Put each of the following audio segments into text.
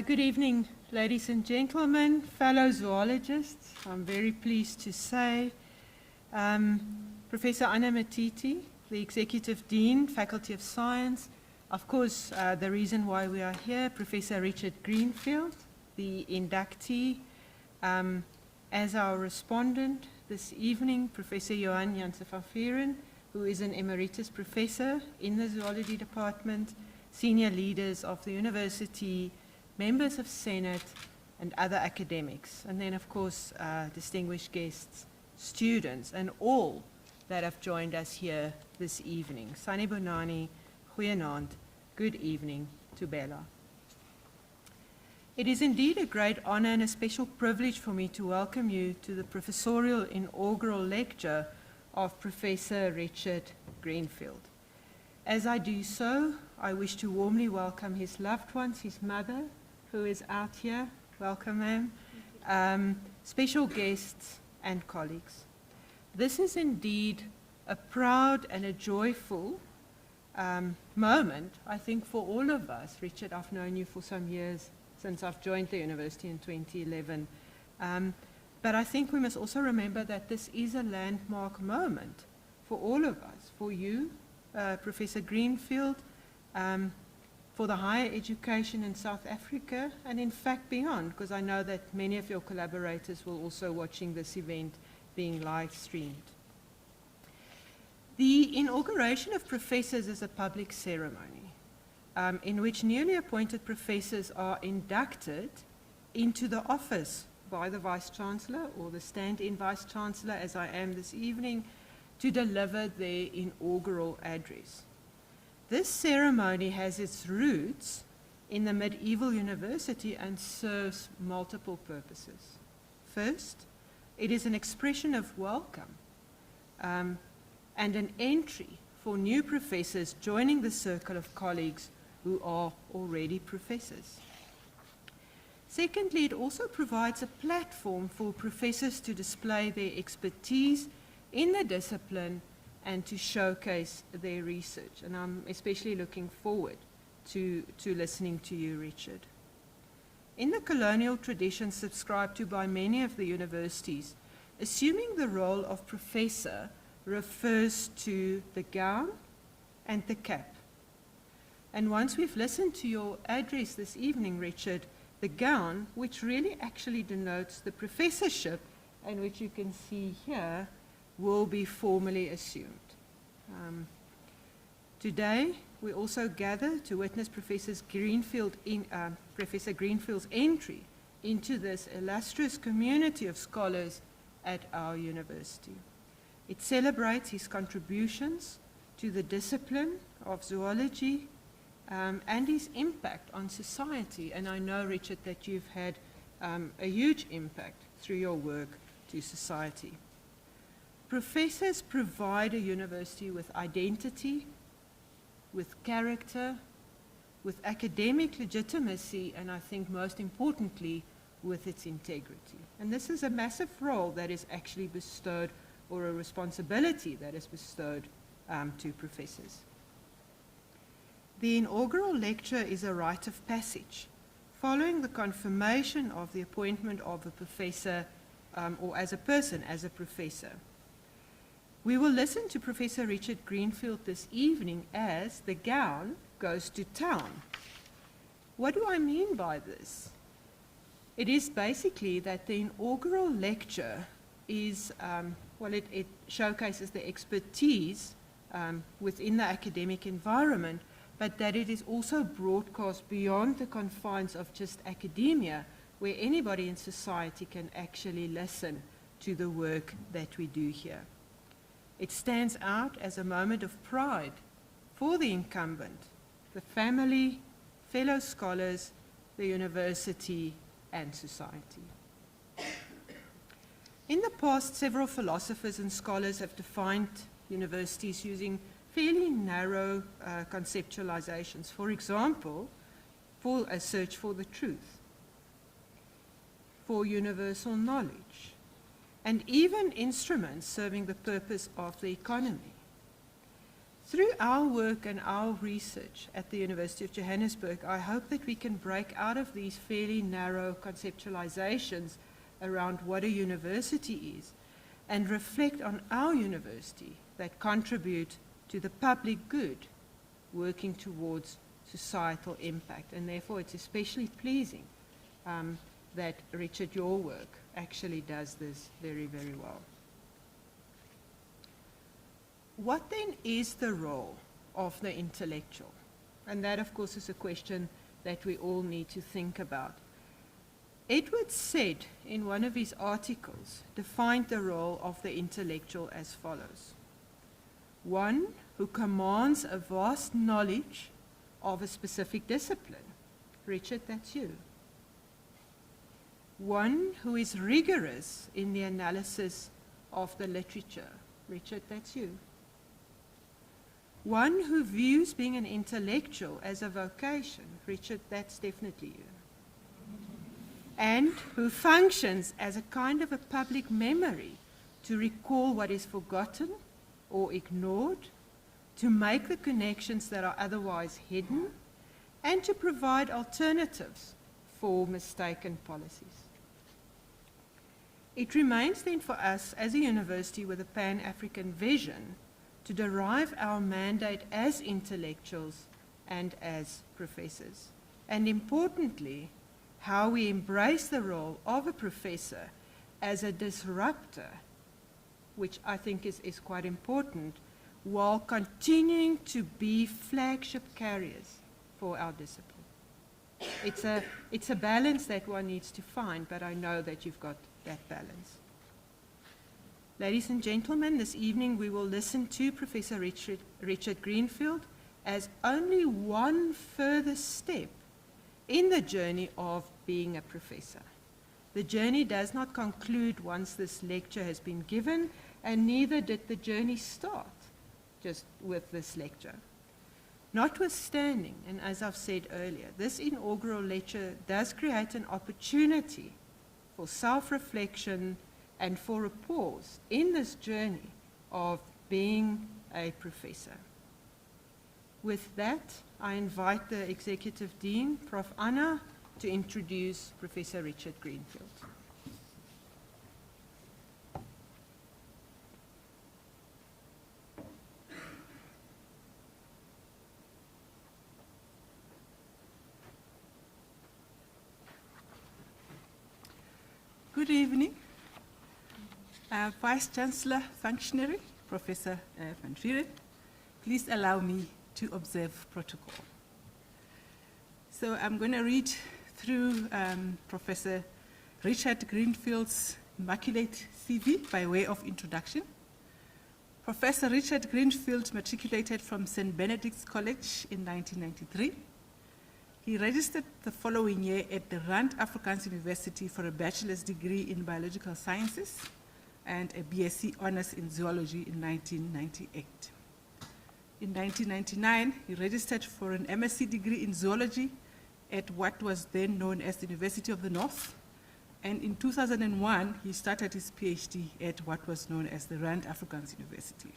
Good evening, ladies and gentlemen, fellow zoologists. I'm very pleased to say Professor Anna Matiti, the Executive Dean, Faculty of Science, of course, the reason why we are here, Professor Richard Greenfield, the inductee, as our respondent this evening, Professor Johan Janse, who is an emeritus professor in the zoology department, senior leaders of the university, members of Senate, and other academics. And then, of course, distinguished guests, students, and all that have joined us here this evening. Sanibonani, goeienaand, good evening to Bella. It is indeed a great honor and a special privilege for me to welcome you to the Professorial Inaugural Lecture of Professor Richard Greenfield. As I do so, I wish to warmly welcome his loved ones, his mother, who is out here. Welcome, ma'am. Special guests and colleagues. This is indeed a proud and a joyful moment, I think, for all of us. Richard, I've known you for some years, since I've joined the university in 2011. But I think we must also remember that this is a landmark moment for all of us, for you, Professor Greenfield, for the higher education in South Africa, and in fact beyond, because I know that many of your collaborators will also watching this event being live streamed. The inauguration of professors is a public ceremony in which newly appointed professors are inducted into the office by the Vice-Chancellor or the stand-in Vice-Chancellor, as I am this evening, to deliver their inaugural address. This ceremony has its roots in the medieval university and serves multiple purposes. First, it is an expression of welcome and an entry for new professors joining the circle of colleagues who are already professors. Secondly, it also provides a platform for professors to display their expertise in the discipline and to showcase their research. And I'm especially looking forward to listening to you, Richard. In the colonial tradition subscribed to by many of the universities, assuming the role of professor refers to the gown and the cap. And once we've listened to your address this evening, Richard, the gown, which really actually denotes the professorship, and which you can see here, will be formally assumed. Today, we also gather to witness Professor Greenfield's entry into this illustrious community of scholars at our university. It celebrates his contributions to the discipline of zoology and his impact on society. And I know, Richard, that you've had a huge impact through your work to society. Professors provide a university with identity, with character, with academic legitimacy, and I think most importantly, with its integrity. And this is a massive role that is actually bestowed, or a responsibility that is bestowed to professors. The inaugural lecture is a rite of passage, following the confirmation of the appointment of a professor, or as a person, as a professor. We will listen to Professor Richard Greenfield this evening as the gown goes to town. What do I mean by this? It is basically that the inaugural lecture is, it showcases the expertise within the academic environment, but that it is also broadcast beyond the confines of just academia, where anybody in society can actually listen to the work that we do here. It stands out as a moment of pride for the incumbent, the family, fellow scholars, the university, and society. In the past, several philosophers and scholars have defined universities using fairly narrow conceptualizations. For example, for a search for the truth, for universal knowledge, and even instruments serving the purpose of the economy. Through our work and our research at the University of Johannesburg, I hope that we can break out of these fairly narrow conceptualizations around what a university is and reflect on our university that contribute to the public good, working towards societal impact. And therefore, it's especially pleasing that, Richard, your work actually does this very, very well. What then is the role of the intellectual? And that, of course, is a question that we all need to think about. Edward Said, in one of his articles, defined the role of the intellectual as follows: one who commands a vast knowledge of a specific discipline. Richard, that's you. One who is rigorous in the analysis of the literature. Richard, that's you. One who views being an intellectual as a vocation. Richard, that's definitely you. And who functions as a kind of a public memory to recall what is forgotten or ignored, to make the connections that are otherwise hidden, and to provide alternatives for mistaken policies. It remains then for us as a university with a Pan-African vision to derive our mandate as intellectuals and as professors. And importantly, how we embrace the role of a professor as a disruptor, which I think is quite important, while continuing to be flagship carriers for our discipline. It's a balance that one needs to find, but I know that you've got that balance. Ladies and gentlemen, this evening we will listen to Professor Richard Greenfield as only one further step in the journey of being a professor. The journey does not conclude once this lecture has been given, and neither did the journey start just with this lecture. Notwithstanding, and as I've said earlier, this inaugural lecture does create an opportunity for self-reflection and for a pause in this journey of being a professor. With that, I invite the Executive Dean, Prof. Anna, to introduce Professor Richard Greenfield. Good evening. Vice-Chancellor Functionary, Professor Van Vieren, please allow me to observe protocol. So I'm going to read through Professor Richard Greenfield's immaculate CV by way of introduction. Professor Richard Greenfield matriculated from St. Benedict's College in 1993. He registered the following year at the Rand Afrikaans University for a bachelor's degree in biological sciences and a BSc honors in zoology in 1998. In 1999, he registered for an MSc degree in zoology at what was then known as the University of the North, and in 2001, he started his PhD at what was known as the Rand Afrikaans University.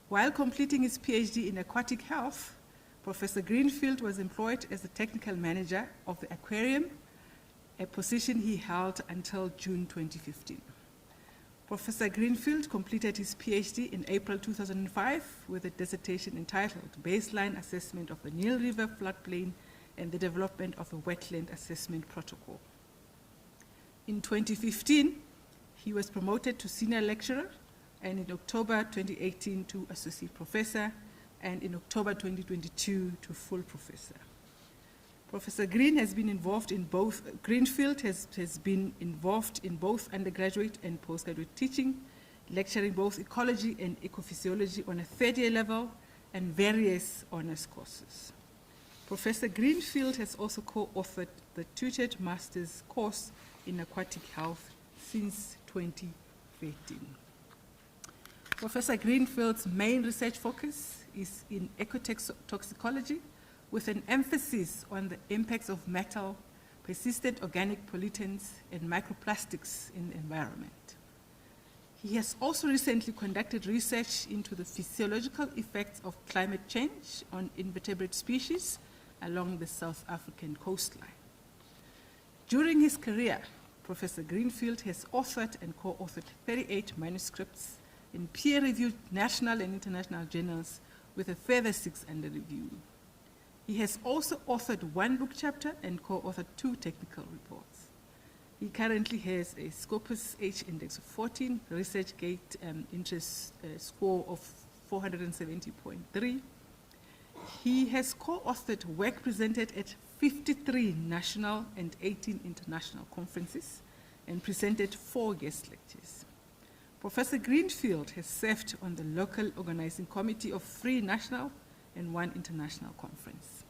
While completing his PhD in aquatic health, Professor Greenfield was employed as the technical manager of the aquarium, a position he held until June 2015. Professor Greenfield completed his PhD in April 2005 with a dissertation entitled Baseline Assessment of the Nile River Floodplain and the Development of a Wetland Assessment Protocol. In 2015, he was promoted to senior lecturer, and in October 2018 to associate professor, and in October 2022 to full professor. Professor Greenfield has been involved in both undergraduate and postgraduate teaching, lecturing both ecology and ecophysiology on a third-year level and various honors courses. Professor Greenfield has also co-authored the tutored master's course in aquatic health since 2013. Professor Greenfield's main research focus is in ecotoxicology, with an emphasis on the impacts of metal, persistent organic pollutants, and microplastics in the environment. He has also recently conducted research into the physiological effects of climate change on invertebrate species along the South African coastline. During his career, Professor Greenfield has authored and co-authored 38 manuscripts in peer-reviewed national and international journals, with a further 6 under review. He has also authored 1 book chapter and co-authored 2 technical reports. He currently has a Scopus H index of 14, ResearchGate interest score of 470.3. He has co-authored work presented at 53 national and 18 international conferences and presented 4 guest lectures. Professor Greenfield has served on the local organizing committee of 3 national and 1 international conference.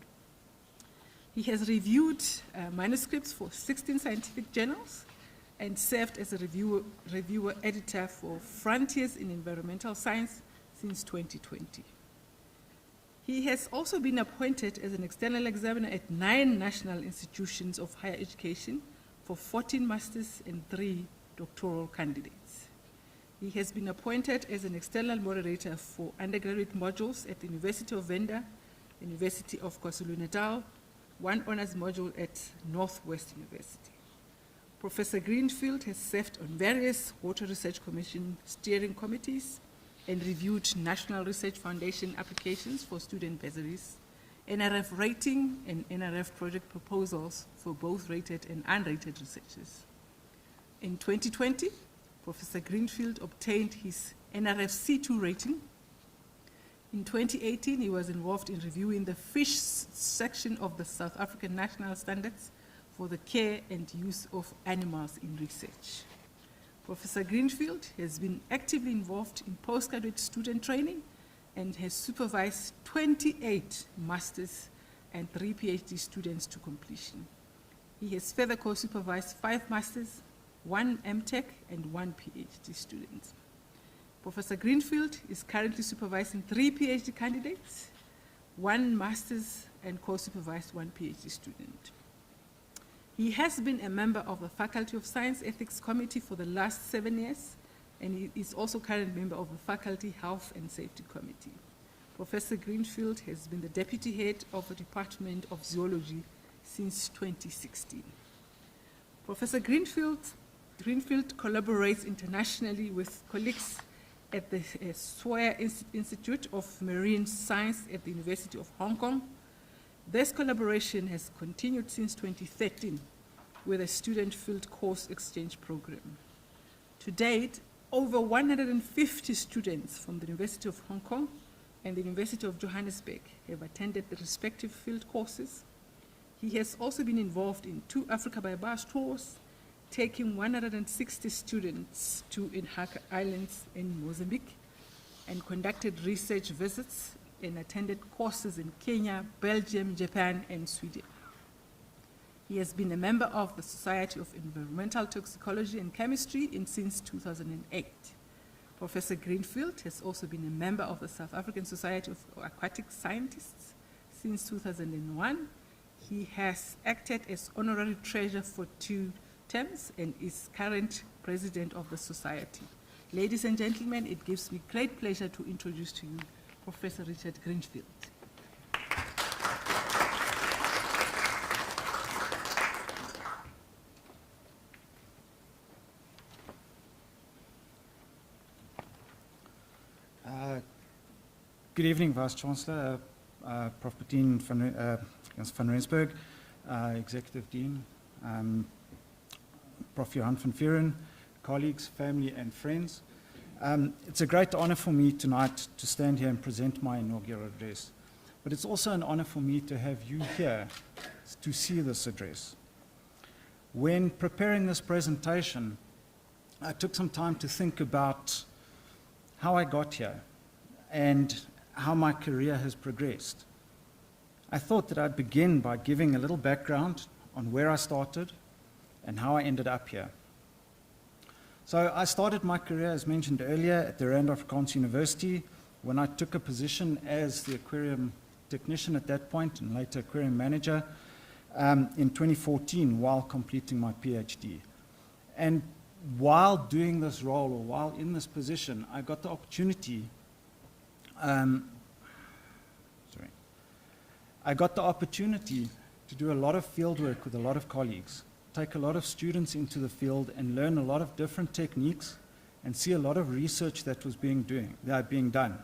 He has reviewed manuscripts for 16 scientific journals and served as a reviewer editor for Frontiers in Environmental Science since 2020. He has also been appointed as an external examiner at 9 national institutions of higher education for 14 masters and 3 doctoral candidates. He has been appointed as an external moderator for undergraduate modules at the University of Venda, University of KwaZulu-Natal, 1 honors module at Northwest University. Professor Greenfield has served on various Water Research Commission steering committees and reviewed National Research Foundation applications for student bursaries, NRF rating and NRF project proposals for both rated and unrated researchers. In 2020, Professor Greenfield obtained his NRF C2 rating. In 2018, he was involved in reviewing the fish section of the South African National Standards for the care and use of animals in research. Professor Greenfield has been actively involved in postgraduate student training and has supervised 28 masters and 3 PhD students to completion. He has further co-supervised 5 masters, 1 MTech, and 1 PhD student. Professor Greenfield is currently supervising 3 PhD candidates, 1 master's, and co-supervised 1 PhD student. He has been a member of the Faculty of Science Ethics Committee for the last 7 years, and he is also current member of the Faculty Health and Safety Committee. Professor Greenfield has been the deputy head of the Department of Zoology since 2016. Professor Greenfield collaborates internationally with colleagues at the Swire Institute of Marine Science at the University of Hong Kong. This collaboration has continued since 2013 with a student field course exchange program. To date, over 150 students from the University of Hong Kong and the University of Johannesburg have attended the respective field courses. He has also been involved in 2 Africa by Bus tours, taking 160 students to Inhaka Islands in Mozambique, and conducted research visits and attended courses in Kenya, Belgium, Japan, and Sweden. He has been a member of the Society of Environmental Toxicology and Chemistry since 2008. Professor Greenfield has also been a member of the South African Society of Aquatic Scientists since 2001. He has acted as honorary treasurer for 2 terms and is current president of the society. Ladies and gentlemen, it gives me great pleasure to introduce to you Professor Richard Greenfield. Good evening, Vice Chancellor, Prof. Bettine van Rensburg, Executive Dean, Prof. Johan van Vuren, colleagues, family, and friends. It's a great honor for me tonight to stand here and present my inaugural address. But it's also an honor for me to have you here to see this address. When preparing this presentation, I took some time to think about how I got here and how my career has progressed. I thought that I'd begin by giving a little background on where I started and how I ended up here. So I started my career, as mentioned earlier, at the Rand Afrikaans University when I took a position as the aquarium technician at that point and later aquarium manager in 2014 while completing my PhD. And while doing this role, or while in this position, I got the opportunity, to do a lot of field work with a lot of colleagues, take a lot of students into the field and learn a lot of different techniques and see a lot of research that was being done.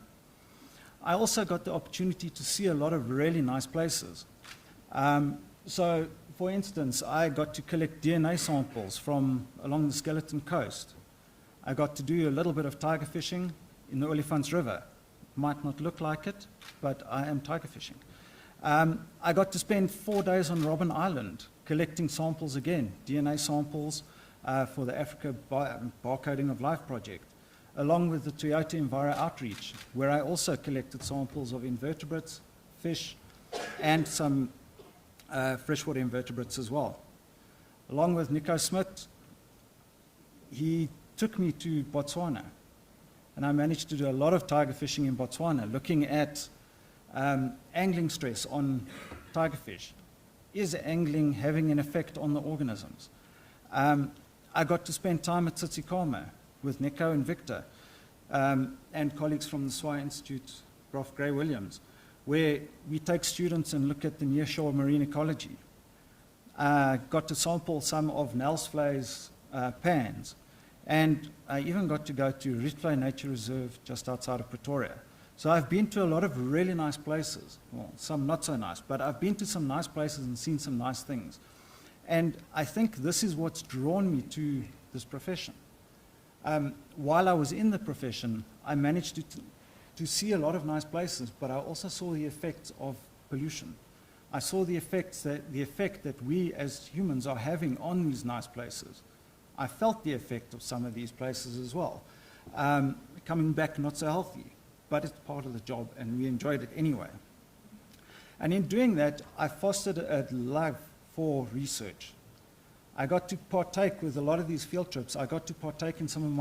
I also got the opportunity to see a lot of really nice places. So, for instance, I got to collect DNA samples from along the Skeleton Coast. I got to do a little bit of tiger fishing in the Olifants River. Might not look like it, but I am tiger fishing. I got to spend 4 days on Robben Island collecting samples again, DNA samples for the Africa Barcoding of Life project, along with the Toyota Enviro Outreach, where I also collected samples of invertebrates, fish, and some freshwater invertebrates as well. Along with Nico Smith, he took me to Botswana, and I managed to do a lot of tiger fishing in Botswana, looking at angling stress on tigerfish. Is angling having an effect on the organisms? I got to spend time at Tsitsikamma with Nico and Victor and colleagues from the SWI Institute, Prof. Gray Williams, where we take students and look at the nearshore marine ecology. Got to sample some of Nels Flay's pans, and I even got to go to Rietvlei Nature Reserve just outside of Pretoria. So I've been to a lot of really nice places, well, some not so nice, but I've been to some nice places and seen some nice things. And I think this is what's drawn me to this profession. While I was in the profession, I managed to see a lot of nice places, but I also saw the effects of pollution. I saw the effect that we as humans are having on these nice places. I felt the effect of some of these places as well, coming back not so healthy, but it's part of the job, and we enjoyed it anyway. And in doing that, I fostered a love for research. I got to partake with a lot of these field trips. I got to partake in some of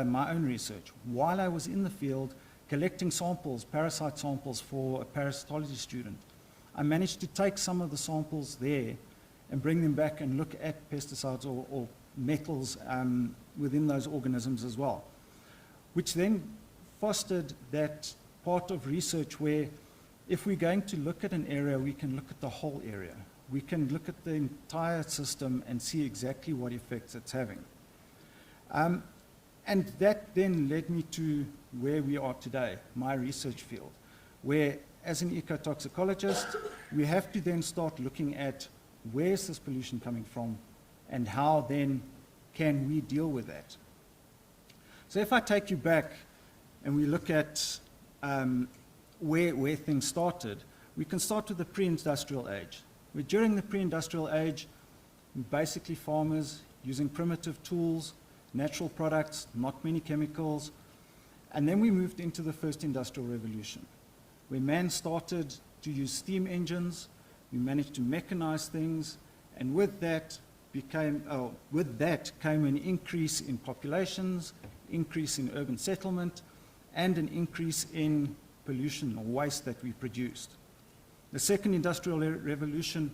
my own research. While I was in the field, collecting samples, parasite samples for a parasitology student, I managed to take some of the samples there and bring them back and look at pesticides or metals within those organisms as well, which then fostered that part of research where if we're going to look at an area, we can look at the whole area. We can look at the entire system and see exactly what effects it's having. And that then led me to where we are today, my research field, where as an ecotoxicologist, we have to then start looking at where's this pollution coming from and how then can we deal with that. So if I take you back and we look at where things started, we can start with the pre-industrial age. Where during the pre-industrial age, basically farmers using primitive tools, natural products, not many chemicals, and then we moved into the first industrial revolution, where man started to use steam engines, we managed to mechanize things, and with that came an increase in populations, increase in urban settlement, and an increase in pollution or waste that we produced. The second industrial revolution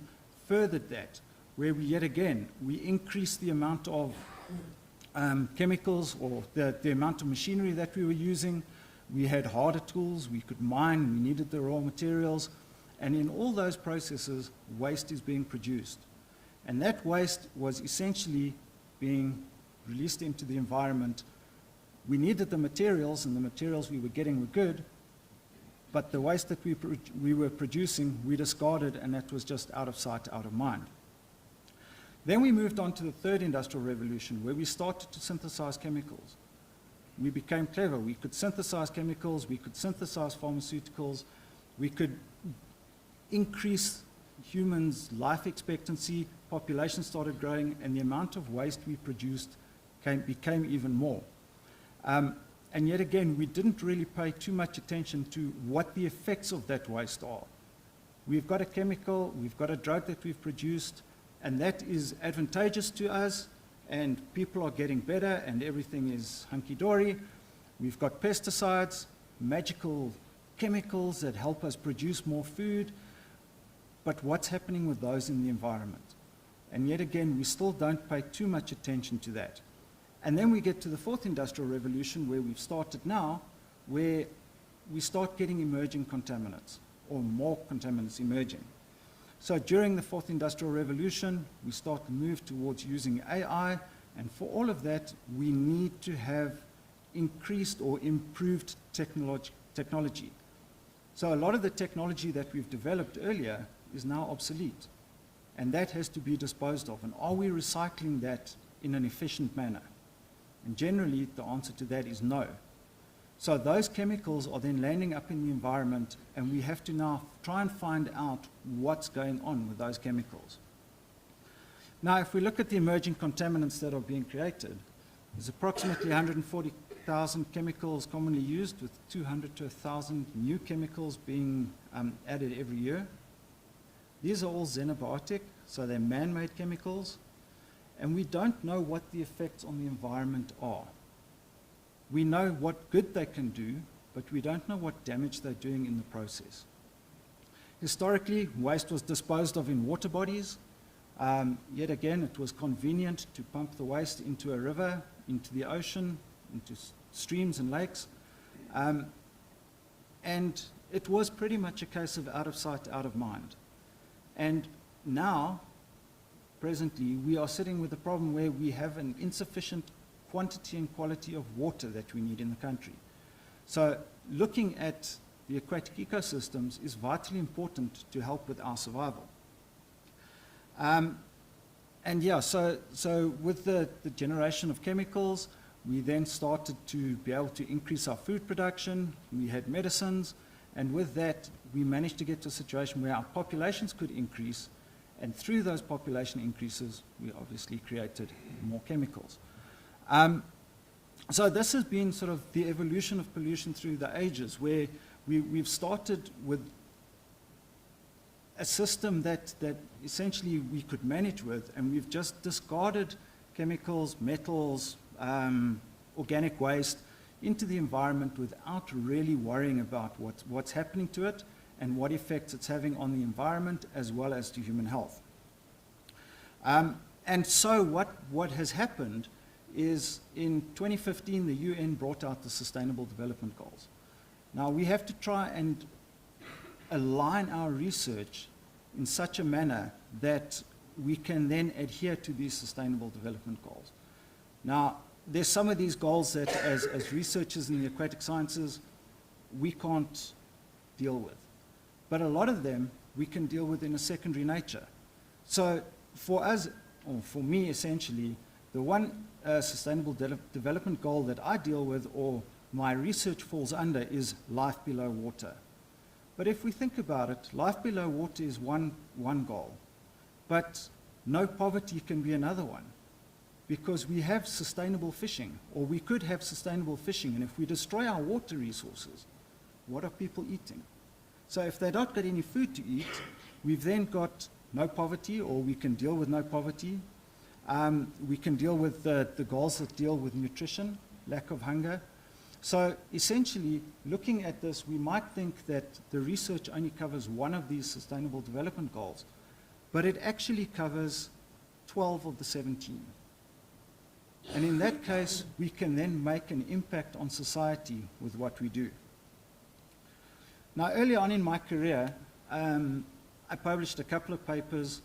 furthered that, where we increased the amount of chemicals or the amount of machinery that we were using. We had harder tools, we could mine, we needed the raw materials, and in all those processes, waste is being produced. And that waste was essentially being released into the environment. We needed the materials, and the materials we were getting were good, but the waste that we were producing, we discarded, and that was just out of sight, out of mind. Then we moved on to the third industrial revolution, where we started to synthesize chemicals. We became clever. We could synthesize chemicals, we could synthesize pharmaceuticals, we could increase humans' life expectancy, population started growing, and the amount of waste we produced became even more. And yet again, we didn't really pay too much attention to what the effects of that waste are. We've got a chemical, we've got a drug that we've produced, and that is advantageous to us, and people are getting better, and everything is hunky-dory. We've got pesticides, magical chemicals that help us produce more food, but what's happening with those in the environment? And yet again, we still don't pay too much attention to that. And then we get to the fourth industrial revolution, where we've started now, where we start getting emerging contaminants, or more contaminants emerging. So during the fourth industrial revolution, we start to move towards using AI, and for all of that, we need to have increased or improved technology. So a lot of the technology that we've developed earlier is now obsolete, and that has to be disposed of. And are we recycling that in an efficient manner? And generally, the answer to that is no. So those chemicals are then landing up in the environment, and we have to now try and find out what's going on with those chemicals. Now, if we look at the emerging contaminants that are being created, there's approximately 140,000 chemicals commonly used, with 200 to 1,000 new chemicals being added every year. These are all xenobiotic, so they're man-made chemicals, and we don't know what the effects on the environment are. We know what good they can do, but we don't know what damage they're doing in the process. Historically, waste was disposed of in water bodies. Yet again, it was convenient to pump the waste into a river, into the ocean, into streams and lakes. And it was pretty much a case of out of sight, out of mind. And now, presently, we are sitting with a problem where we have an insufficient quantity and quality of water that we need in the country. So looking at the aquatic ecosystems is vitally important to help with our survival. And yeah, so with the generation of chemicals, we then started to be able to increase our food production. We had medicines, and with that, we managed to get to a situation where our populations could increase, and through those population increases, we obviously created more chemicals. So this has been sort of the evolution of pollution through the ages, where we've started with a system that essentially we could manage with, and we've just discarded chemicals, metals, organic waste into the environment without really worrying about what's happening to it and what effects it's having on the environment as well as to human health. And so what has happened is in 2015, the UN brought out the Sustainable Development Goals. Now, we have to try and align our research in such a manner that we can then adhere to these Sustainable Development Goals. Now, there's some of these goals that as researchers in the aquatic sciences, we can't deal with. But a lot of them we can deal with in a secondary nature. So for us, or for me essentially, the one Sustainable Development Goal that I deal with, or my research falls under, is life below water. But if we think about it, life below water is one goal. But no poverty can be another one, because we have sustainable fishing, or we could have sustainable fishing, and if we destroy our water resources, what are people eating? So if they don't get any food to eat, we've then got no poverty, or we can deal with no poverty. We can deal with the goals that deal with nutrition, lack of hunger. So essentially, looking at this, we might think that the research only covers one of these Sustainable Development Goals, but it actually covers 12 of the 17. And in that case, we can then make an impact on society with what we do. Now, early on in my career, I published a couple of papers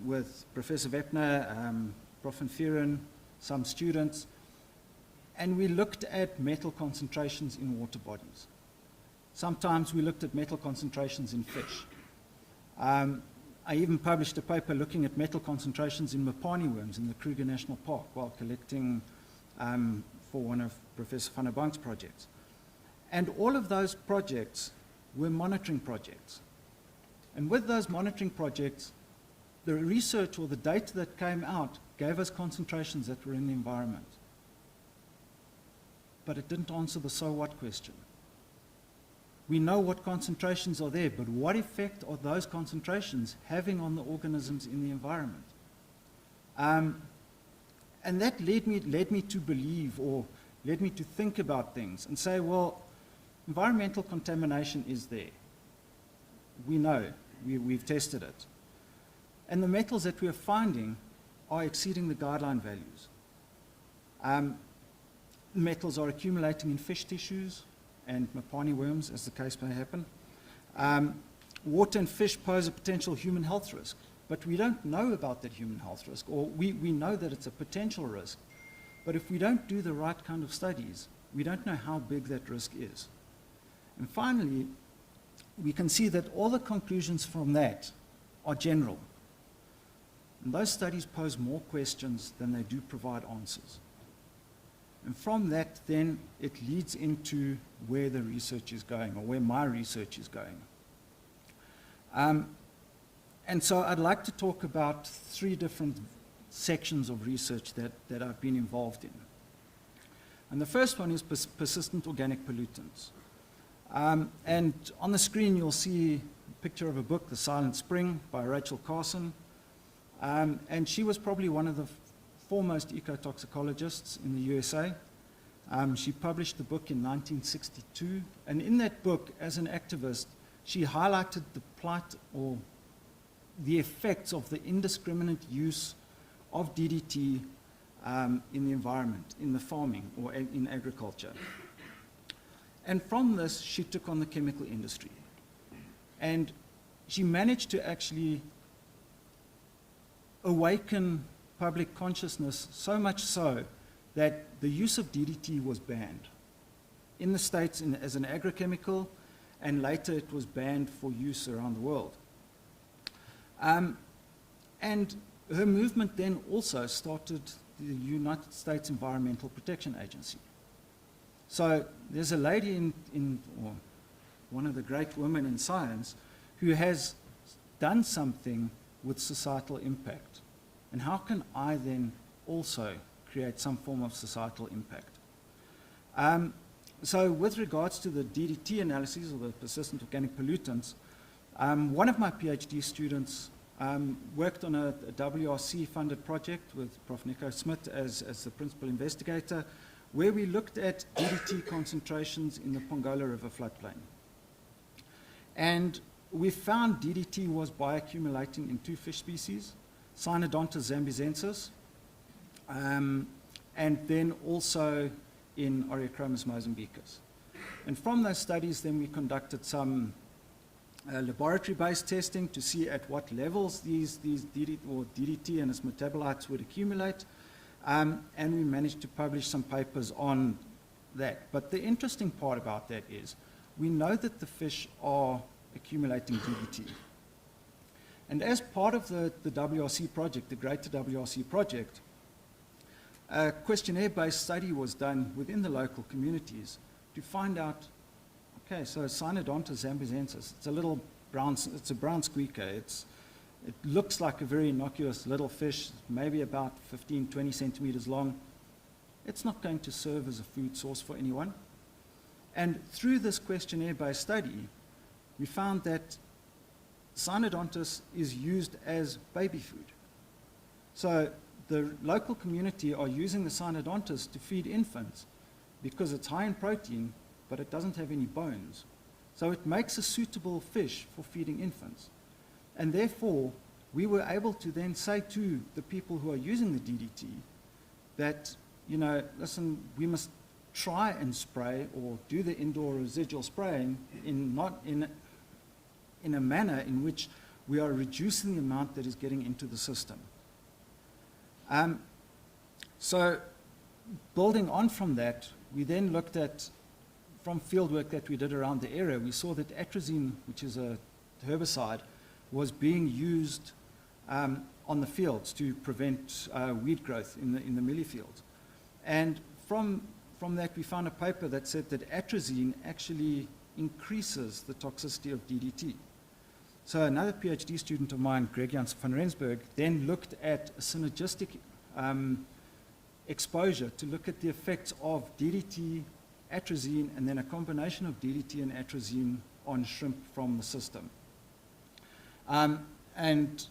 with Professor Wepner, Prof and Fearon, some students, and we looked at metal concentrations in water bodies. Sometimes we looked at metal concentrations in fish. I even published a paper looking at metal concentrations in Mopani worms in the Kruger National Park while collecting for one of Professor van der Bank's projects. And all of those projects were monitoring projects. And with those monitoring projects, the research or the data that came out gave us concentrations that were in the environment. But it didn't answer the so what question. We know what concentrations are there, but what effect are those concentrations having on the organisms in the environment? And that led me to believe, or led me to think about things and say, well, environmental contamination is there. We know, we've tested it. And the metals that we are finding are exceeding the guideline values. Metals are accumulating in fish tissues and Mopani worms, as the case may happen. Water and fish pose a potential human health risk, but we don't know about that human health risk, or we know that it's a potential risk, but if we don't do the right kind of studies, we don't know how big that risk is. And finally, we can see that all the conclusions from that are general. And those studies pose more questions than they do provide answers. And from that, then, it leads into where the research is going, or where my research is going. And so I'd like to talk about 3 different sections of research that I've been involved in. And the first one is persistent organic pollutants. And on the screen, you'll see a picture of a book, The Silent Spring, by Rachel Carson. And she was probably one of the foremost ecotoxicologists in the USA. She published the book in 1962. And in that book, as an activist, she highlighted the plight or the effects of the indiscriminate use of DDT in the environment, in the farming or in agriculture. And from this, she took on the chemical industry. And she managed to actually awaken public consciousness, so much so that the use of DDT was banned in the States as an agrochemical, and later it was banned for use around the world. And her movement then also started the United States Environmental Protection Agency. So there's a lady or one of the great women in science who has done something with societal impact. And how can I then also create some form of societal impact? So with regards to the DDT analyses, or the persistent organic pollutants, one of my PhD students worked on a WRC-funded project with Prof. Nico Smit as the principal investigator, where we looked at DDT concentrations in the Pongola River floodplain. And we found DDT was bioaccumulating in 2 fish species, Cynodontis zambizensis, and then also in Oreochromis mozambicus. And from those studies, then we conducted some laboratory-based testing to see at what levels these DDT and its metabolites would accumulate, and we managed to publish some papers on that. But the interesting part about that is we know that the fish are accumulating DDT. And as part of the WRC project, the Greater WRC project, a questionnaire-based study was done within the local communities to find out, okay, so Cynodontis zambizensis, it's a brown squeaker. It looks like a very innocuous little fish, maybe about 15, 20 centimeters long. It's not going to serve as a food source for anyone. And through this questionnaire-based study, we found that Cynodontis is used as baby food. So the local community are using the Cynodontis to feed infants because it's high in protein, but it doesn't have any bones. So it makes a suitable fish for feeding infants. And therefore, we were able to then say to the people who are using the DDT that, you know, listen, we must try and spray or do the indoor residual spraying in a manner in which we are reducing the amount that is getting into the system. So building on from that, we then looked at, from field work that we did around the area, we saw that atrazine, which is a herbicide, was being used on the fields to prevent weed growth in the millie fields. And from that, we found a paper that said that atrazine actually increases the toxicity of DDT. So another PhD student of mine, Greg Jans van Rensburg, then looked at a synergistic exposure to look at the effects of DDT, atrazine, and then a combination of DDT and atrazine on shrimp from the system. And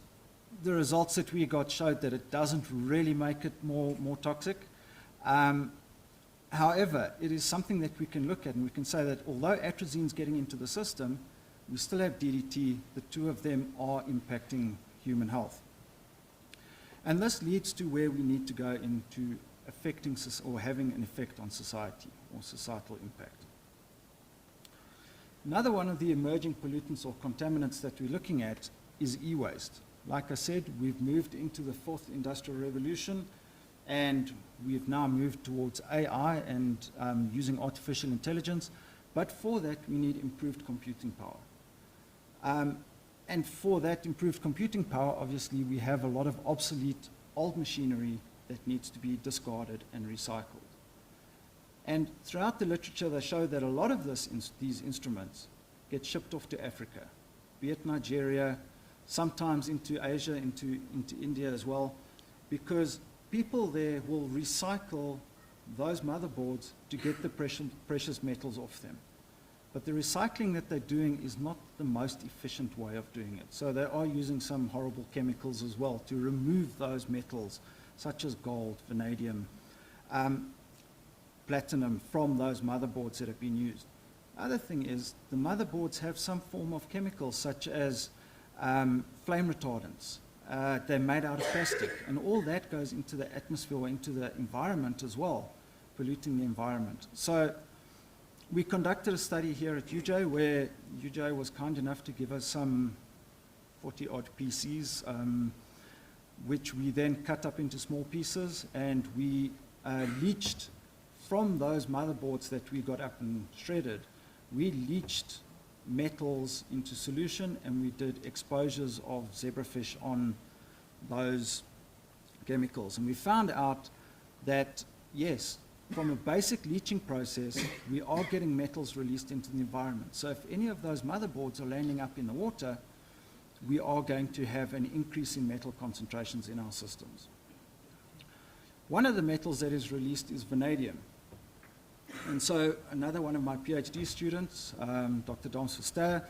the results that we got showed that it doesn't really make it more toxic. However, it is something that we can look at, and we can say that although atrazine is getting into the system, we still have DDT. The two of them are impacting human health. And this leads to where we need to go into affecting or having an effect on society or societal impact. Another one of the emerging pollutants or contaminants that we're looking at is e-waste. Like I said, we've moved into the fourth industrial revolution, and we've now moved towards AI and using artificial intelligence. But for that, we need improved computing power. And for that improved computing power, obviously, we have a lot of obsolete old machinery that needs to be discarded and recycled. And throughout the literature, they show that a lot of these instruments get shipped off to Africa, be it Nigeria, sometimes into Asia, into India as well, because people there will recycle those motherboards to get the precious metals off them. But the recycling that they're doing is not the most efficient way of doing it. So they are using some horrible chemicals as well to remove those metals, such as gold, vanadium, platinum, from those motherboards that have been used. Other thing is, the motherboards have some form of chemicals, such as flame retardants. They're made out of plastic, and all that goes into the atmosphere or into the environment as well, polluting the environment. So we conducted a study here at UJ where UJ was kind enough to give us some 40-odd PCs, which we then cut up into small pieces, and we leached from those motherboards that we got up and shredded. We leached metals into solution, and we did exposures of zebrafish on those chemicals. And we found out that, yes, from a basic leaching process, we are getting metals released into the environment. So if any of those motherboards are landing up in the water, we are going to have an increase in metal concentrations in our systems. One of the metals that is released is vanadium. And so another one of my PhD students, Dr. Dans Verster,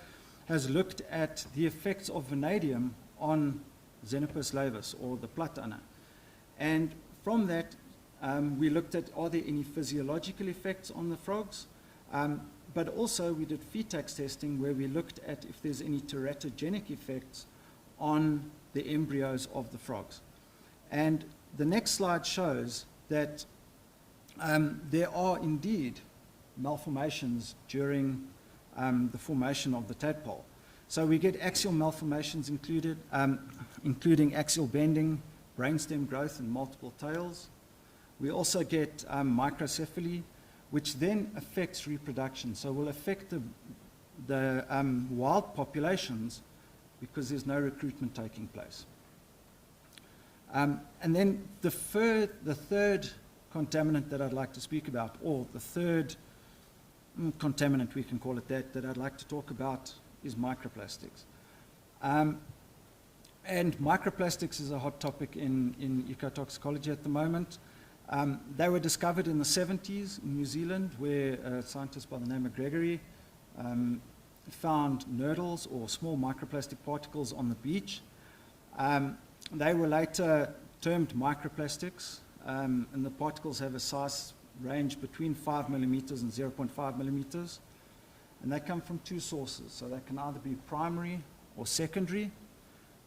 has looked at the effects of vanadium on Xenopus laevis, or the platana. And from that, we looked at, are there any physiological effects on the frogs? But also we did FETAX testing, where we looked at if there's any teratogenic effects on the embryos of the frogs. And the next slide shows that there are indeed malformations during the formation of the tadpole. So we get axial malformations included, including axial bending, brainstem growth, and multiple tails. We also get microcephaly, which then affects reproduction. So will affect the wild populations because there's no recruitment taking place. And then the third contaminant that I'd like to speak about, or the third contaminant, we can call it that I'd like to talk about, is microplastics. And microplastics is a hot topic in ecotoxicology at the moment. They were discovered in the 70s in New Zealand, where a scientist by the name of Gregory found nurdles, or small microplastic particles, on the beach. They were later termed microplastics, and the particles have a size range between 5 millimeters and 0.5 millimeters. And they come from two sources, so they can either be primary or secondary.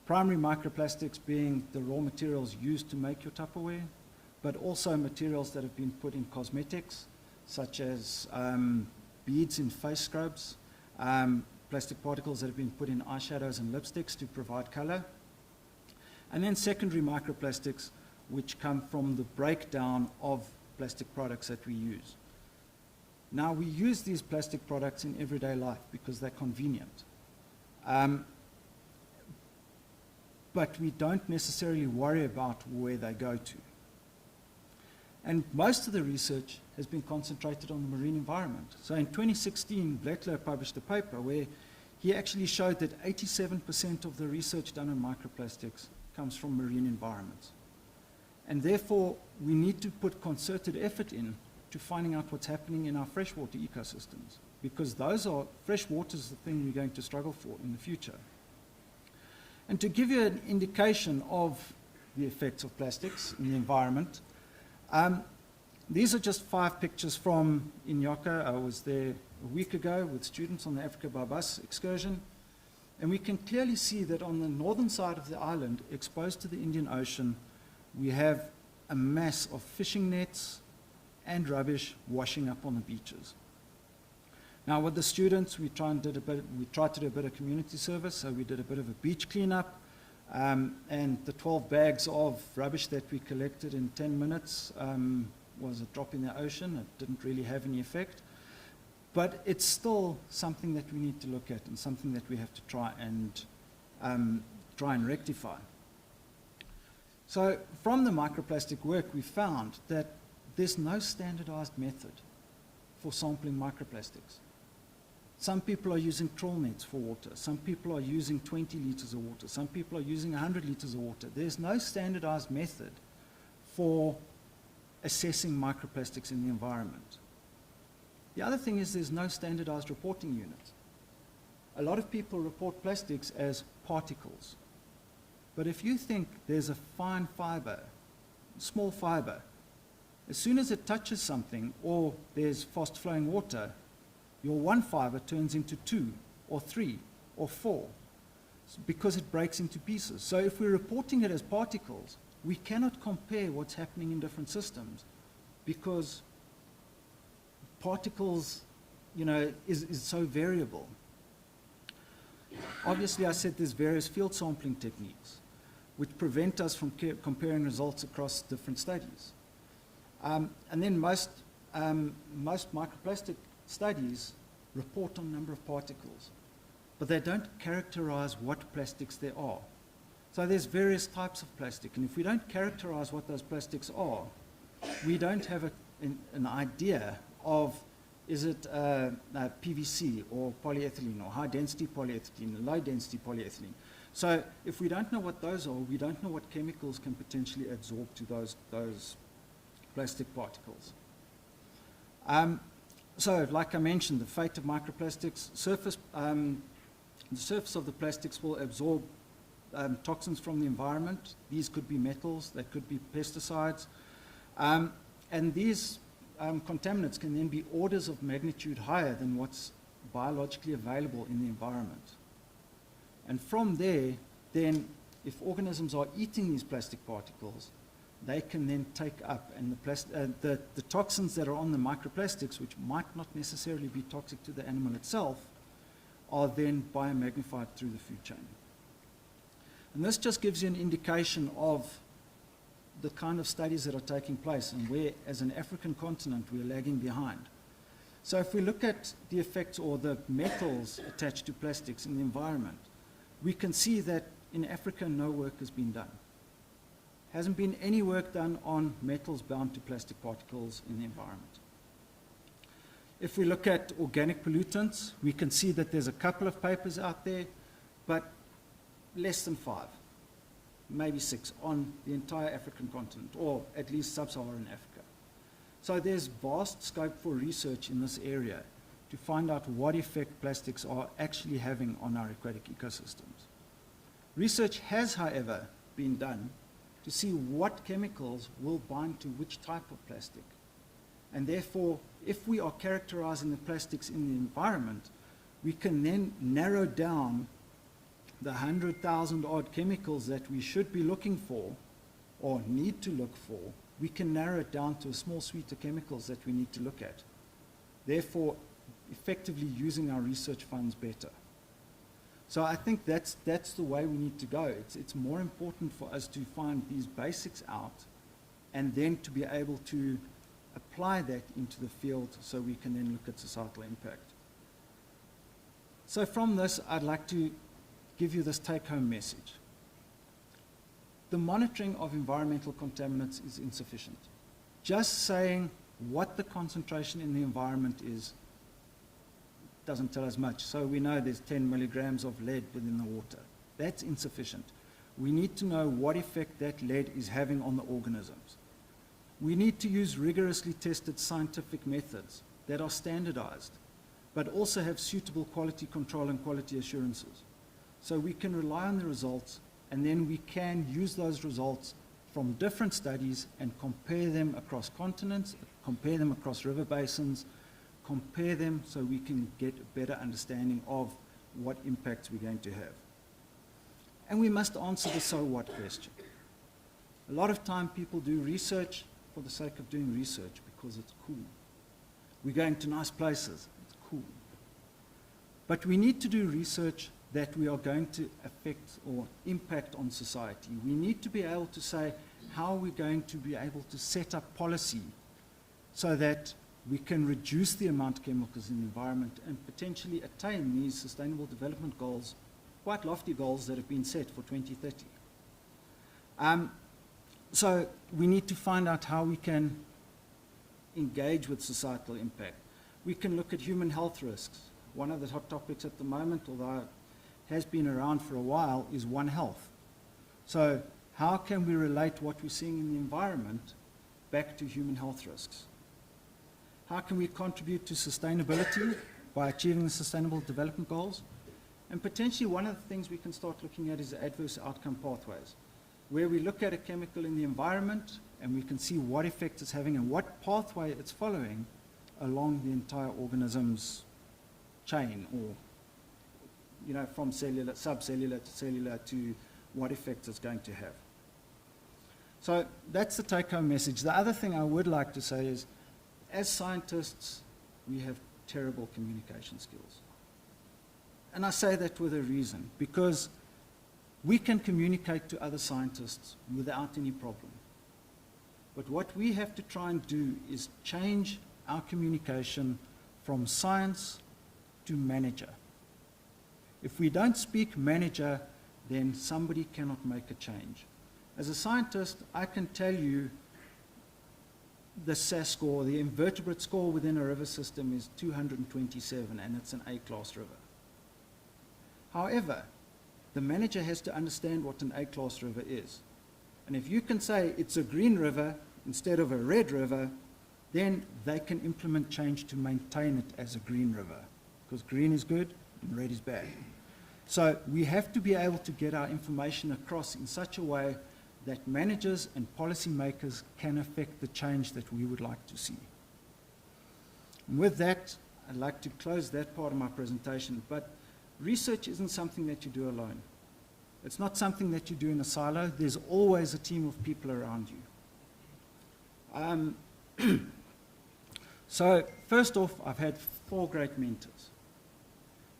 Primary microplastics being the raw materials used to make your Tupperware, but also materials that have been put in cosmetics, such as beads in face scrubs, plastic particles that have been put in eyeshadows and lipsticks to provide color. And then secondary microplastics, which come from the breakdown of plastic products that we use. Now, we use these plastic products in everyday life because they're convenient. But we don't necessarily worry about where they go to. And most of the research has been concentrated on the marine environment. So in 2016, Bleckler published a paper where he actually showed that 87% of the research done on microplastics comes from marine environments. And therefore, we need to put concerted effort in to finding out what's happening in our freshwater ecosystems, because fresh water is the thing we're going to struggle for in the future. And to give you an indication of the effects of plastics in the environment, these are just 5 pictures from Inyaka. I was there a week ago with students on the Africa by Bus excursion, and we can clearly see that on the northern side of the island, exposed to the Indian Ocean, we have a mass of fishing nets and rubbish washing up on the beaches. Now with the students, we tried to do a bit of community service, so we did a bit of a beach cleanup, and the 12 bags of rubbish that we collected in 10 minutes was a drop in the ocean. It didn't really have any effect. But it's still something that we need to look at and something that we have to try and rectify. So from the microplastic work, we found that there's no standardized method for sampling microplastics. Some people are using trawl nets for water. Some people are using 20 liters of water. Some people are using 100 liters of water. There's no standardized method for assessing microplastics in the environment. The other thing is there's no standardized reporting unit. A lot of people report plastics as particles. But if you think there's a fine fiber, small fiber, as soon as it touches something or there's fast-flowing water, your one fiber turns into 2 or 3 or 4 because it breaks into pieces. So if we're reporting it as particles, we cannot compare what's happening in different systems because particles, is so variable. Obviously, I said there's various field sampling techniques which prevent us from comparing results across different studies. And then most microplastic studies report on number of particles, but they don't characterize what plastics there are. So there's various types of plastic, and if we don't characterize what those plastics are, we don't have an idea of is it PVC or polyethylene or high-density polyethylene, low-density polyethylene. So if we don't know what those are, we don't know what chemicals can potentially absorb to those plastic particles. So like I mentioned, the fate of microplastics, the surface of the plastics will absorb toxins from the environment. These could be metals, they could be pesticides. And these contaminants can then be orders of magnitude higher than what's biologically available in the environment. And from there, then, if organisms are eating these plastic particles, they can then take up, and the toxins that are on the microplastics, which might not necessarily be toxic to the animal itself, are then biomagnified through the food chain. And this just gives you an indication of the kind of studies that are taking place and where, as an African continent, we're lagging behind. So if we look at the effects or the metals attached to plastics in the environment, we can see that in Africa no work has been done. Hasn't been any work done on metals bound to plastic particles in the environment. If we look at organic pollutants, we can see that there's a couple of papers out there, but less than 5, maybe 6 on the entire African continent, or at least sub-Saharan Africa. So there's vast scope for research in this area to find out what effect plastics are actually having on our aquatic ecosystems. Research has, however, been done to see what chemicals will bind to which type of plastic. And therefore, if we are characterizing the plastics in the environment, we can then narrow down the 100,000 odd chemicals that we should be looking for or need to look for. We can narrow it down to a small suite of chemicals that we need to look at. Therefore, effectively using our research funds better. So I think that's the way we need to go. It's more important for us to find these basics out and then to be able to apply that into the field so we can then look at societal impact. So from this, I'd like to give you this take-home message. The monitoring of environmental contaminants is insufficient. Just saying what the concentration in the environment is doesn't tell us much. So we know there's 10 milligrams of lead within the water. That's insufficient. We need to know what effect that lead is having on the organisms. We need to use rigorously tested scientific methods that are standardized, but also have suitable quality control and quality assurances. So we can rely on the results, and then we can use those results from different studies and compare them across continents, compare them across river basins, compare them so we can get a better understanding of what impacts we're going to have. And we must answer the so what question. A lot of time people do research for the sake of doing research because it's cool. We're going to nice places, it's cool. But we need to do research that we are going to affect or impact on society. We need to be able to say how we're going to be able to set up policy so that we can reduce the amount of chemicals in the environment and potentially attain these sustainable development goals, quite lofty goals that have been set for 2030. So we need to find out how we can engage with societal impact. We can look at human health risks. One of the hot topics at the moment, although it has been around for a while, is One Health. So how can we relate what we're seeing in the environment back to human health risks? How can we contribute to sustainability by achieving the Sustainable Development Goals? And potentially one of the things we can start looking at is adverse outcome pathways, where we look at a chemical in the environment and we can see what effect it's having and what pathway it's following along the entire organism's chain, or from cellular, subcellular to cellular, to what effect it's going to have. So that's the take-home message. The other thing I would like to say is, as scientists, we have terrible communication skills. And I say that with a reason, because we can communicate to other scientists without any problem. But what we have to try and do is change our communication from science to manager. If we don't speak manager, then somebody cannot make a change. As a scientist, I can tell you the SAS score, the invertebrate score within a river system is 227, and it's an A-class river. However, the manager has to understand what an A-class river is. And if you can say it's a green river instead of a red river, then they can implement change to maintain it as a green river, because green is good and red is bad. So we have to be able to get our information across in such a way that managers and policymakers can affect the change that we would like to see. And with that, I'd like to close that part of my presentation, but research isn't something that you do alone. It's not something that you do in a silo. There's always a team of people around you. So first off, I've had 4 great mentors.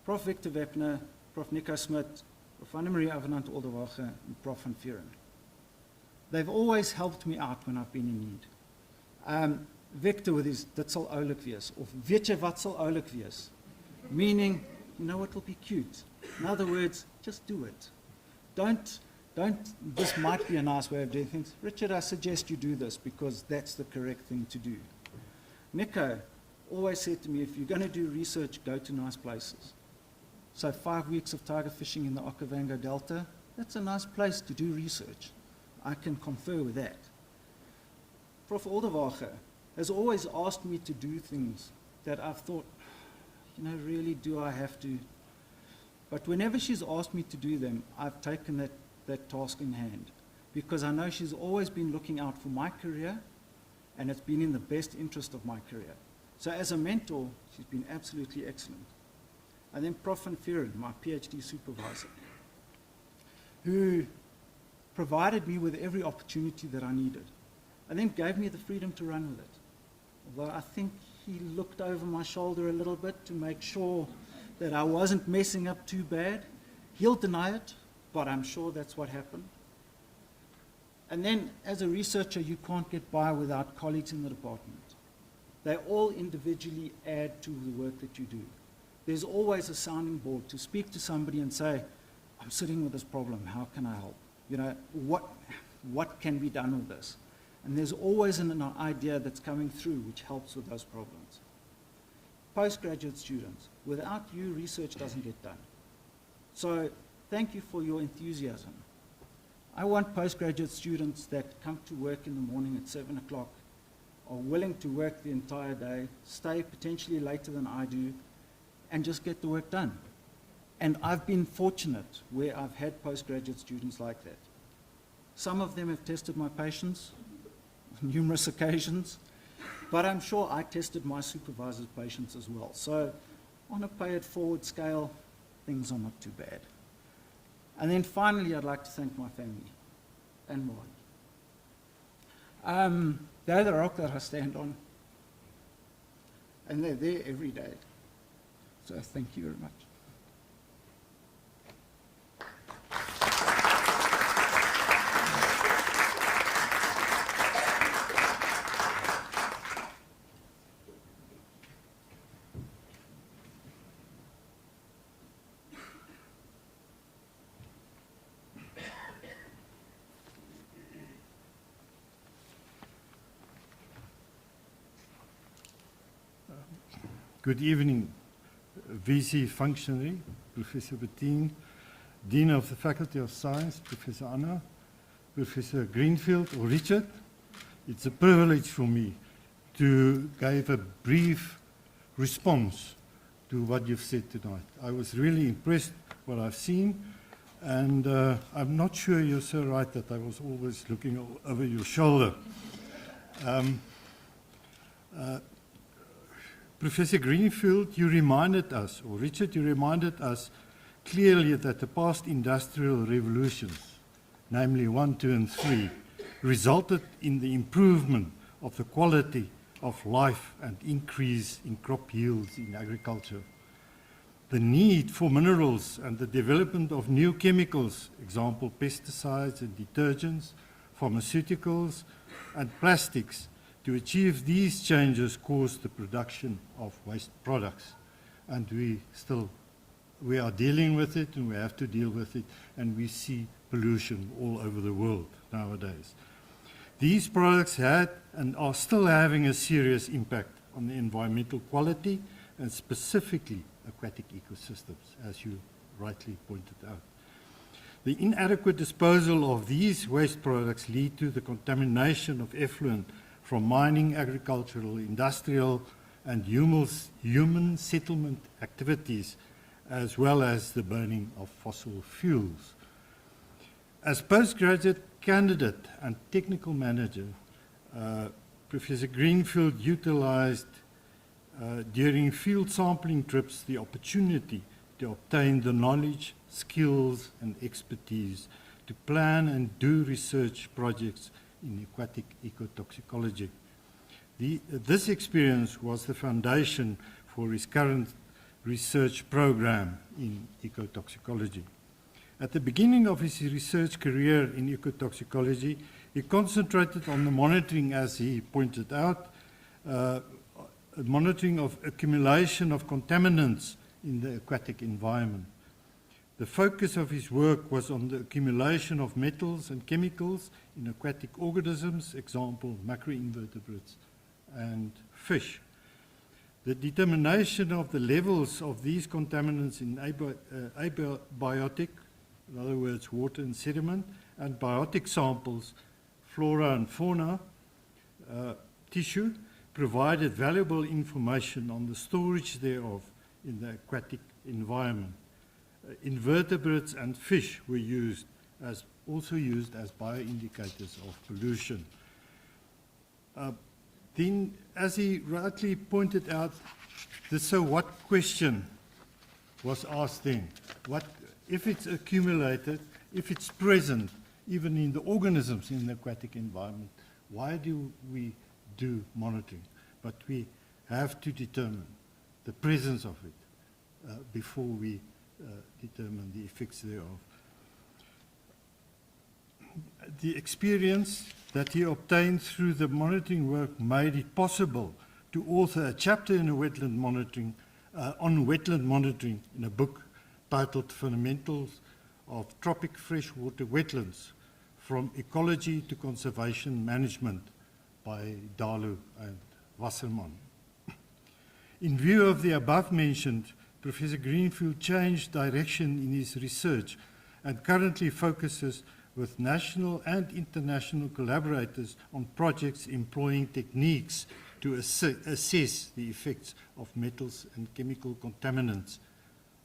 Prof. Victor Wepner, Prof. Nico Smit, Prof. Anne-Marie Avenant-Olderwache, and Prof. van Vuren. They've always helped me out when I've been in need. Victor with his, dit sal oulik wees, of weet jy wat sal oulik wees? Meaning, it'll be cute. In other words, just do it. Don't, this might be a nice way of doing things. Richard, I suggest you do this because that's the correct thing to do. Nico always said to me, if you're going to do research, go to nice places. So 5 weeks of tiger fishing in the Okavango Delta, that's a nice place to do research. I can confer with that. Prof. Olderwache has always asked me to do things that I've thought, really, do I have to? But whenever she's asked me to do them, I've taken that task in hand, because I know she's always been looking out for my career, and it's been in the best interest of my career. So as a mentor, she's been absolutely excellent. And then Prof. van Vuren, my PhD supervisor, who provided me with every opportunity that I needed, and then gave me the freedom to run with it. Although I think he looked over my shoulder a little bit to make sure that I wasn't messing up too bad. He'll deny it, but I'm sure that's what happened. And then, as a researcher, you can't get by without colleagues in the department. They all individually add to the work that you do. There's always a sounding board to speak to somebody and say, I'm sitting with this problem, how can I help? What can be done with this? And there's always an idea that's coming through which helps with those problems. Postgraduate students, without you, research doesn't get done. So thank you for your enthusiasm. I want postgraduate students that come to work in the morning at 7 o'clock, are willing to work the entire day, stay potentially later than I do, and just get the work done. And I've been fortunate where I've had postgraduate students like that. Some of them have tested my patience on numerous occasions, but I'm sure I tested my supervisor's patience as well. So on a pay-it-forward scale, things are not too bad. And then finally, I'd like to thank my family and Molly. They're the rock that I stand on. And they're there every day. So thank you very much. Good evening, VC functionary, Professor Bettine, Dean of the Faculty of Science, Professor Anna, Professor Greenfield or Richard. It's a privilege for me to give a brief response to what you've said tonight. I was really impressed what I've seen, and I'm not sure you're so right that I was always looking over your shoulder. Professor Greenfield, you reminded us, or Richard, you reminded us clearly that the past industrial revolutions, namely 1, 2, and 3, resulted in the improvement of the quality of life and increase in crop yields in agriculture. The need for minerals and the development of new chemicals, example pesticides and detergents, pharmaceuticals, and plastics, to achieve these changes caused the production of waste products. And we are dealing with it, and we have to deal with it, and we see pollution all over the world nowadays. These products had and are still having a serious impact on the environmental quality and specifically aquatic ecosystems, as you rightly pointed out. The inadequate disposal of these waste products lead to the contamination of effluent from mining, agricultural, industrial, and human settlement activities, as well as the burning of fossil fuels. As postgraduate candidate and technical manager, Professor Greenfield utilized during field sampling trips the opportunity to obtain the knowledge, skills, and expertise to plan and do research projects in aquatic ecotoxicology. This experience was the foundation for his current research program in ecotoxicology. At the beginning of his research career in ecotoxicology, he concentrated on the monitoring, as he pointed out, monitoring of accumulation of contaminants in the aquatic environment. The focus of his work was on the accumulation of metals and chemicals in aquatic organisms, example macroinvertebrates and fish. The determination of the levels of these contaminants in abiotic, in other words, water and sediment, and biotic samples, flora and fauna, tissue, provided valuable information on the storage thereof in the aquatic environment. Invertebrates and fish were also used as bioindicators of pollution. Then, as he rightly pointed out, the so what question was asked then. What, if it's accumulated, if it's present, even in the organisms in the aquatic environment, why do we do monitoring? But we have to determine the presence of it before we determine the effects thereof. The experience that he obtained through the monitoring work made it possible to author a chapter in wetland monitoring, on wetland monitoring in a book titled Fundamentals of Tropic Freshwater Wetlands, From Ecology to Conservation Management by Dalu and Wasserman. In view of the above mentioned, Professor Greenfield changed direction in his research and currently focuses with national and international collaborators on projects employing techniques to assess the effects of metals and chemical contaminants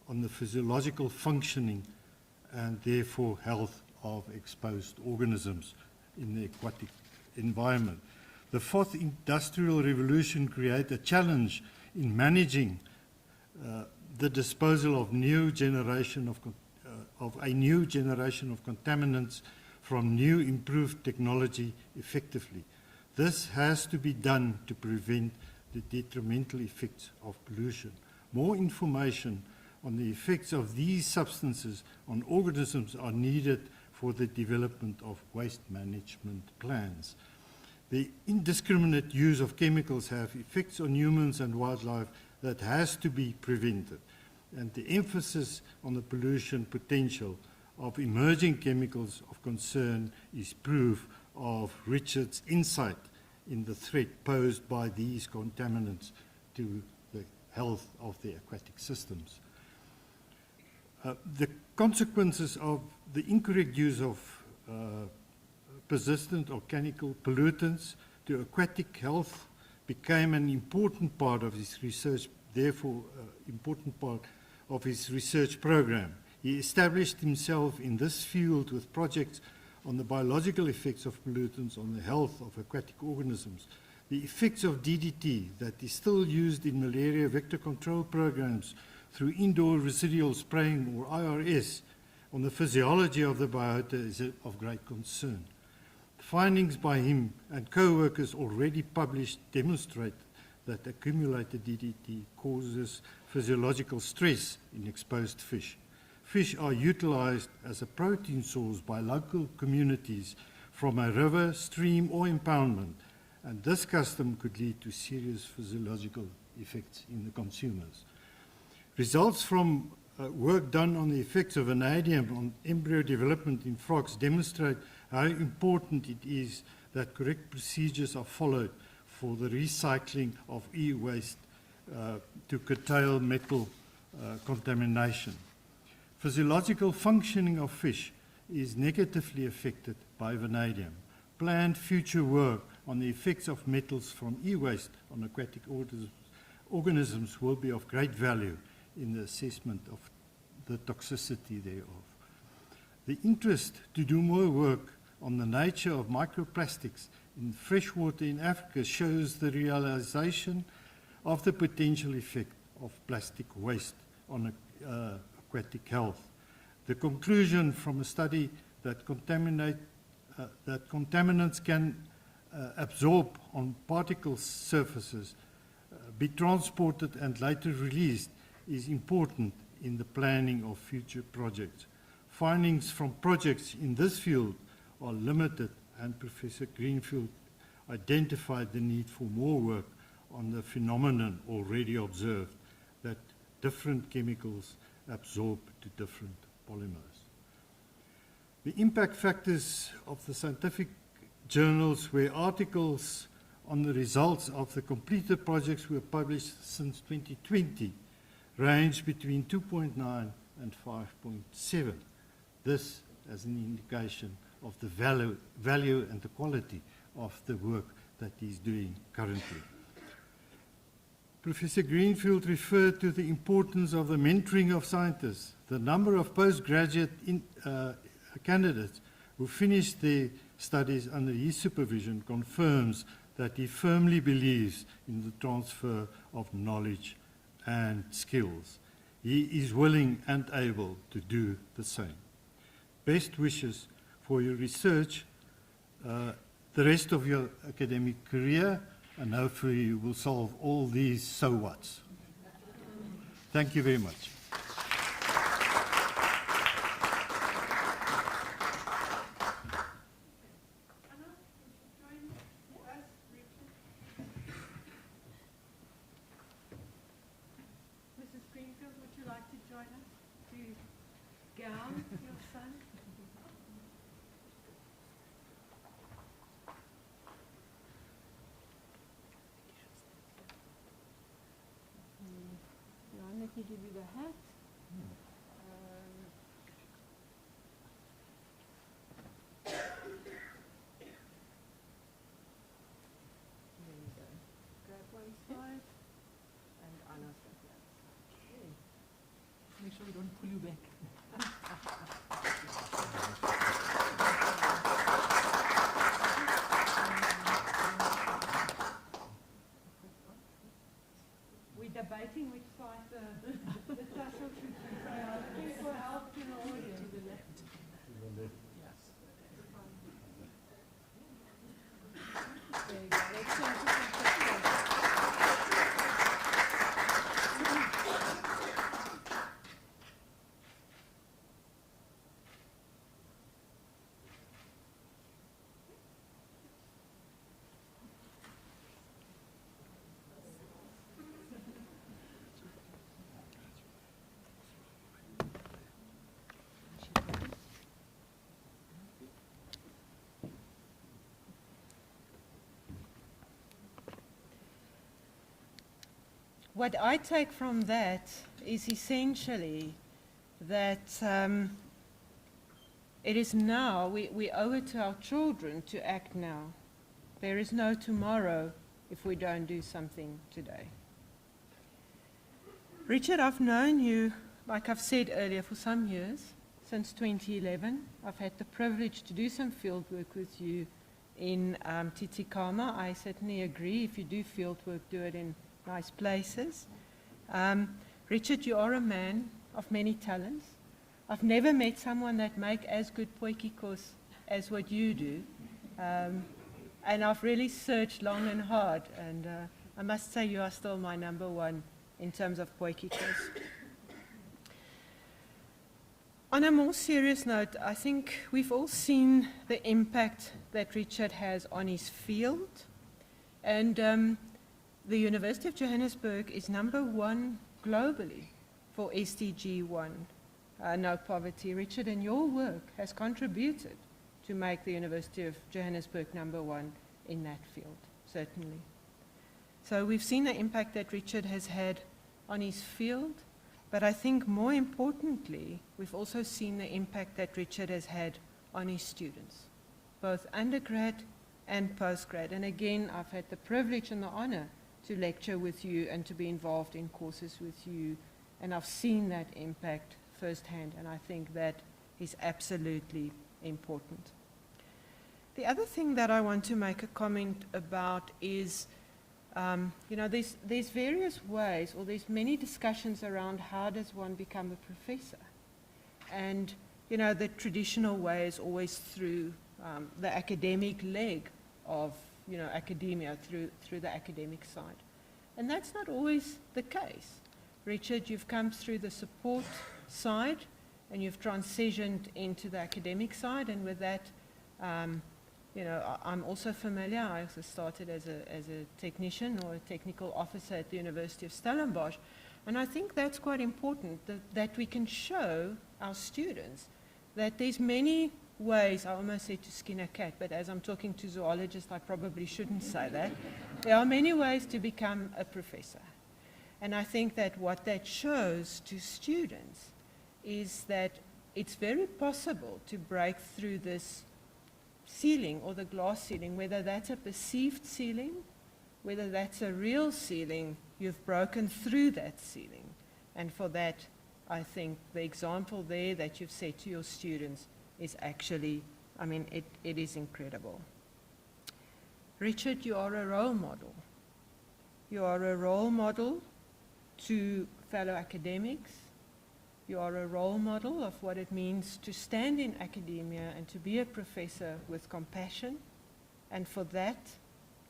on the physiological functioning and therefore health of exposed organisms in the aquatic environment. The fourth industrial revolution created a challenge in managing the disposal of a new generation of contaminants from new improved technology effectively. This has to be done to prevent the detrimental effects of pollution. More information on the effects of these substances on organisms are needed for the development of waste management plans. The indiscriminate use of chemicals have effects on humans and wildlife that has to be prevented. And the emphasis on the pollution potential of emerging chemicals of concern is proof of Richard's insight in the threat posed by these contaminants to the health of the aquatic systems. The consequences of the incorrect use of persistent organic pollutants to aquatic health became an important part of his research, therefore important part of his research program. He established himself in this field with projects on the biological effects of pollutants on the health of aquatic organisms, the effects of DDT that is still used in malaria vector control programs through indoor residual spraying or IRS on the physiology of the biota is of great concern. Findings by him and co-workers already published demonstrate that accumulated DDT causes physiological stress in exposed fish. Fish are utilized as a protein source by local communities from a river, stream, or impoundment, and this custom could lead to serious physiological effects in the consumers. Results from work done on the effects of vanadium on embryo development in frogs demonstrate how important it is that correct procedures are followed for the recycling of e-waste to curtail metal contamination. Physiological functioning of fish is negatively affected by vanadium. Planned future work on the effects of metals from e-waste on aquatic organisms will be of great value in the assessment of the toxicity thereof. The interest to do more work on the nature of microplastics in freshwater in Africa shows the realization of the potential effect of plastic waste on aquatic health. The conclusion from a study that contaminants can absorb on particle surfaces, be transported and later released is important in the planning of future projects. Findings from projects in this field are limited, and Professor Greenfield identified the need for more work on the phenomenon already observed that different chemicals absorb to different polymers. The impact factors of the scientific journals where articles on the results of the completed projects were published since 2020 range between 2.9 and 5.7. This as an indication of the value and the quality of the work that he's doing currently. Professor Greenfield referred to the importance of the mentoring of scientists. The number of postgraduate candidates who finished their studies under his supervision confirms that he firmly believes in the transfer of knowledge and skills. He is willing and able to do the same. Best wishes for your research, the rest of your academic career, and hopefully you will solve all these so whats. Thank you very much. Mrs. Greenfield, would you like to join us to gown your son? Let me give you the hat. There you go. Grab one side and Anna's got the other side. Make sure we don't pull you back. We're debating which side the tassel should be. Looking for help to the audience. To the left. There you what I take from that is essentially that it is now, we owe it to our children to act now. There is no tomorrow if we don't do something today. Richard, I've known you, like I've said earlier, for some years, since 2011. I've had the privilege to do some field work with you in Titicama. I certainly agree, if you do field work, do it in nice places. Richard, you are a man of many talents. I've never met someone that make as good potjiekos as what you do. And I've really searched long and hard, and I must say you are still my number one in terms of potjiekos. On a more serious note, I think we've all seen the impact that Richard has on his field, and the University of Johannesburg is number one globally for SDG 1, no poverty. Richard, and your work has contributed to make the University of Johannesburg number one in that field, certainly. So we've seen the impact that Richard has had on his field, but I think more importantly, we've also seen the impact that Richard has had on his students, both undergrad and postgrad. And again, I've had the privilege and the honor to lecture with you and to be involved in courses with you, and I've seen that impact firsthand, and I think that is absolutely important. The other thing that I want to make a comment about is, there's various ways, or there's many discussions around how does one become a professor. And, the traditional way is always through the academic leg of, academia, through the academic side. And that's not always the case. Richard, you've come through the support side, and you've transitioned into the academic side, and with that, I'm also familiar. I also started as a technician or a technical officer at the University of Stellenbosch, and I think that's quite important, that we can show our students that there's many ways. I almost said to skin a cat, but as I'm talking to zoologists, I probably shouldn't say that. There are many ways to become a professor, and I think that what that shows to students is that it's very possible to break through this ceiling, or the glass ceiling, whether that's a perceived ceiling, whether that's a real ceiling. You've broken through that ceiling. And for that, I think the example there that you've said to your students is actually, it is incredible. Richard, you are a role model. You are a role model to fellow academics. You are a role model of what it means to stand in academia and to be a professor with compassion. And for that,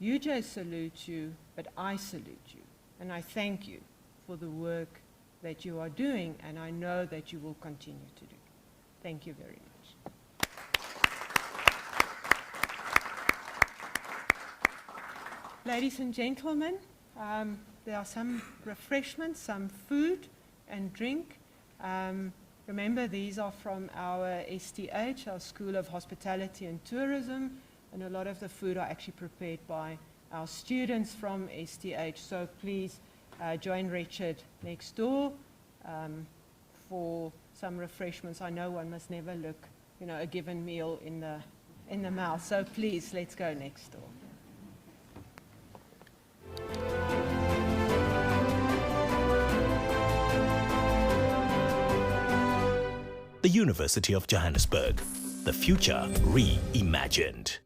UJ salutes you, but I salute you. And I thank you for the work that you are doing, and I know that you will continue to do. Thank you very much. Ladies and gentlemen, there are some refreshments, some food and drink. Remember, these are from our STH, our School of Hospitality and Tourism, and a lot of the food are actually prepared by our students from STH. So please join Richard next door for some refreshments. I know one must never look, a given meal in the mouth. So please, let's go next door. The University of Johannesburg, the future reimagined.